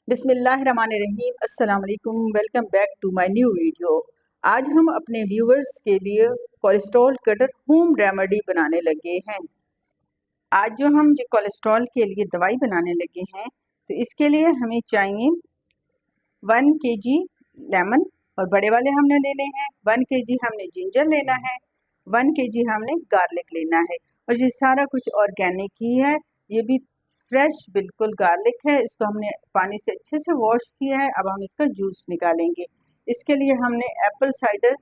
بسم اللہ الرحمن الرحیم۔ السلام علیکم، welcome back to my new video. آج ہم اپنے ویورز کے لیے کولیسٹرول کٹر ہوم ریمیڈی بنانے لگے ہیں۔ آج جو ہم کولیسٹرول کے لیے دوائی بنانے لگے ہیں تو اس کے لیے ہمیں چاہیے 1 kg لیمن، اور بڑے والے ہم نے لینے ہیں۔ 1 kg ہم نے جنجر لینا ہے، 1 kg ہم نے گارلک لینا ہے، اور یہ سارا کچھ آرگینک ہی ہے۔ یہ بھی فریش بالکل گارلک ہے، اس کو ہم نے پانی سے اچھے سے واش کیا ہے۔ اب ہم اس کا جوس نکالیں گے۔ اس کے لیے ہم نے ایپل سائڈر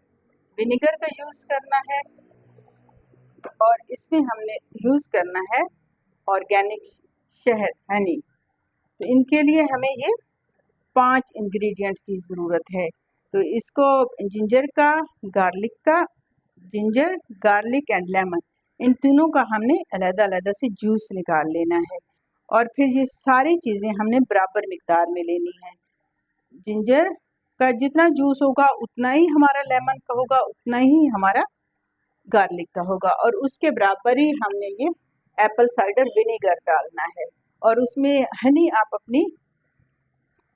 ونیگر کا یوز کرنا ہے، اور اس میں ہم نے یوز کرنا ہے آرگینک شہد، ہنی۔ تو ان کے لیے ہمیں یہ 5 انگریڈینٹس کی ضرورت ہے۔ تو اس کو جنجر کا، گارلک کا، جنجر، گارلک اینڈ لیمن، ان تینوں کا ہم نے علیحدہ علیحدہ سے جوس نکال لینا ہے، اور پھر یہ ساری چیزیں ہم نے برابر مقدار میں لینی ہے۔ جنجر کا جتنا جوس ہوگا اتنا ہی ہمارا لیمن کا ہوگا، اتنا ہی ہمارا گارلک کا ہوگا، اور اس کے برابر ہی ہم نے یہ ایپل سائڈر ونیگر ڈالنا ہے، اور اس میں ہنی آپ اپنی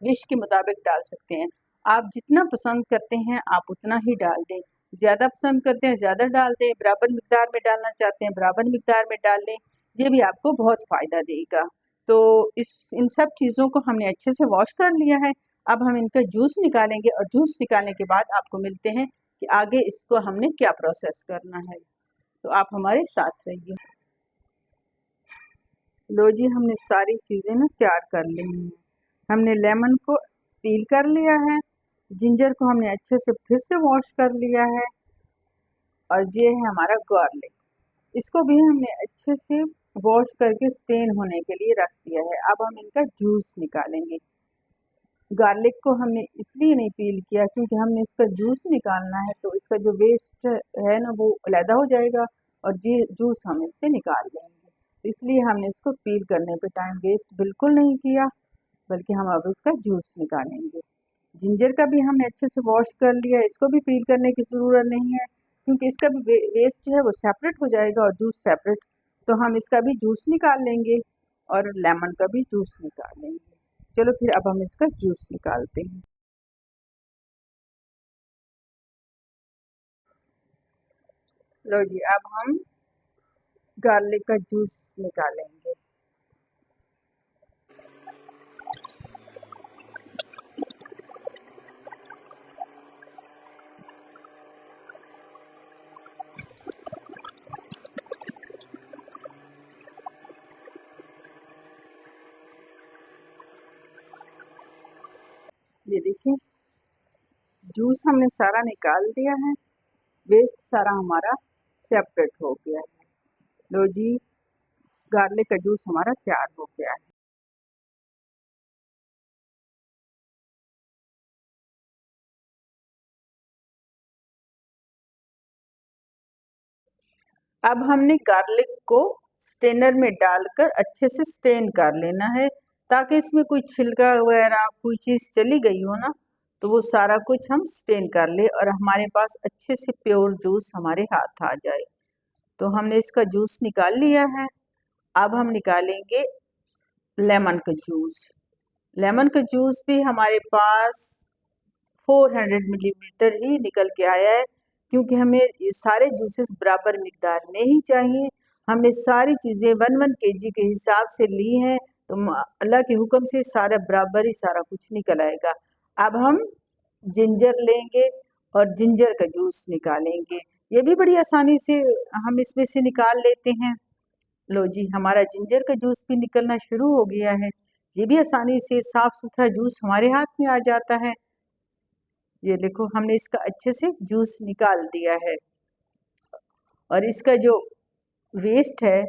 وش کے مطابق ڈال سکتے ہیں۔ آپ جتنا پسند کرتے ہیں آپ اتنا ہی ڈال دیں، زیادہ پسند کرتے ہیں زیادہ ڈال دیں، برابر مقدار میں ڈالنا چاہتے ہیں برابر مقدار میں ڈال دیں، یہ بھی آپ کو بہت فائدہ دے گا۔ تو ان سب چیزوں کو ہم نے اچھے سے واش کر لیا ہے۔ اب ہم ان کا جوس نکالیں گے، اور جوس نکالنے کے بعد آپ کو ملتے ہیں کہ آگے اس کو ہم نے کیا پروسیس کرنا ہے۔ تو آپ ہمارے ساتھ رہیے۔ لو جی، ہم نے ساری چیزیں نا تیار کر لی ہیں۔ ہم نے لیمن کو پیل کر لیا ہے، جنجر کو ہم نے اچھے سے پھر سے واش کر لیا ہے، اور یہ ہے ہمارا گارلک، اس کو بھی ہم نے اچھے سے واش کر کے سٹین ہونے کے لیے رکھ دیا ہے۔ اب ہم ان کا جوس نکالیں گے۔ گارلک کو ہم نے اس لیے نہیں پیل کیا کیونکہ ہم نے اس کا جوس نکالنا ہے، تو اس کا جو ویسٹ ہے نا وہ علیحدہ ہو جائے گا، اور جوس ہم اس سے نکال دیں گے۔ اس لیے ہم نے اس کو پیل کرنے پہ ٹائم ویسٹ بالکل نہیں کیا، بلکہ ہم اب اس کا جوس نکالیں گے۔ جنجر کا بھی ہم نے اچھے سے واش کر لیا، اس کو بھی پیل کرنے کی ضرورت نہیں ہے، کیونکہ اس کا بھی ویسٹ جو ہے وہ سیپریٹ ہو جائے گا اور جوس سیپریٹ، تو ہم اس کا بھی جوس نکال لیں گے، اور لیمن کا بھی جوس نکال لیں گے۔ چلو پھر اب ہم اس کا جوس نکالتے ہیں۔ لو جی، اب ہم گارلک کا جوس نکالیں گے۔ یہ دیکھیں، جوس ہم نے سارا نکال دیا ہے، ویسٹ سارا ہمارا سیپریٹ ہو گیا ہے۔ لو جی، گارلک کا جوس ہمارا تیار ہو گیا ہے۔ اب ہم نے گارلک کو سٹینر میں ڈال کر اچھے سے سٹین کر لینا ہے، تاکہ اس میں کوئی چھلکا وغیرہ کوئی چیز چلی گئی ہو نا، تو وہ سارا کچھ ہم سٹین کر لے، اور ہمارے پاس اچھے سے پیور جوس ہمارے ہاتھ آ جائے۔ تو ہم نے اس کا جوس نکال لیا ہے۔ اب ہم نکالیں گے لیمن کا جوس۔ لیمن کا جوس بھی ہمارے پاس 400 ملی لیٹر ہی نکل کے آیا ہے، کیونکہ ہمیں یہ سارے جوسز برابر مقدار میں ہی چاہیے۔ ہم نے ساری چیزیں 1 kg کے حساب سے لی ہیں، تو اللہ کے حکم سے سارا برابر ہی سارا کچھ نکل آئے گا۔ اب ہم جنجر لیں گے اور جنجر کا جوس نکالیں گے۔ یہ بھی بڑی آسانی سے ہم اس میں سے نکال لیتے ہیں۔ لو جی، ہمارا جنجر کا جوس بھی نکلنا شروع ہو گیا ہے۔ یہ بھی آسانی سے صاف ستھرا جوس ہمارے ہاتھ میں آ جاتا ہے۔ یہ دیکھو، ہم نے اس کا اچھے سے جوس نکال دیا ہے، اور اس کا جو ویسٹ ہے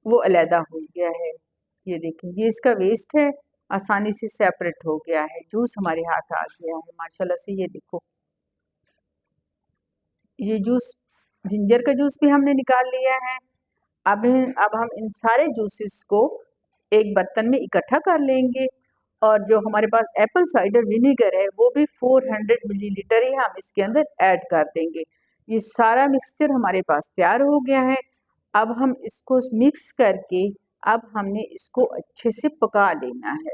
وہ علیحدہ ہو گیا ہے۔ یہ دیکھیں، یہ اس کا ویسٹ ہے، آسانی سے سیپریٹ ہو گیا ہے، جوس ہمارے ہاتھ آ گیا ہے ماشاءاللہ سے۔ یہ دیکھو، یہ جوس جنجر کا جوس بھی ہم نے نکال لیا ہے۔ اب ہم ان سارے جوسز کو ایک برتن میں اکٹھا کر لیں گے، اور جو ہمارے پاس ایپل سائڈر ونیگر ہے وہ بھی 400 ملی لیٹر ہی ہم اس کے اندر ایڈ کر دیں گے۔ یہ سارا مکسچر ہمارے پاس تیار ہو گیا ہے۔ اب ہم اس کو مکس کر کے اب ہم نے اس کو اچھے سے پکا لینا ہے۔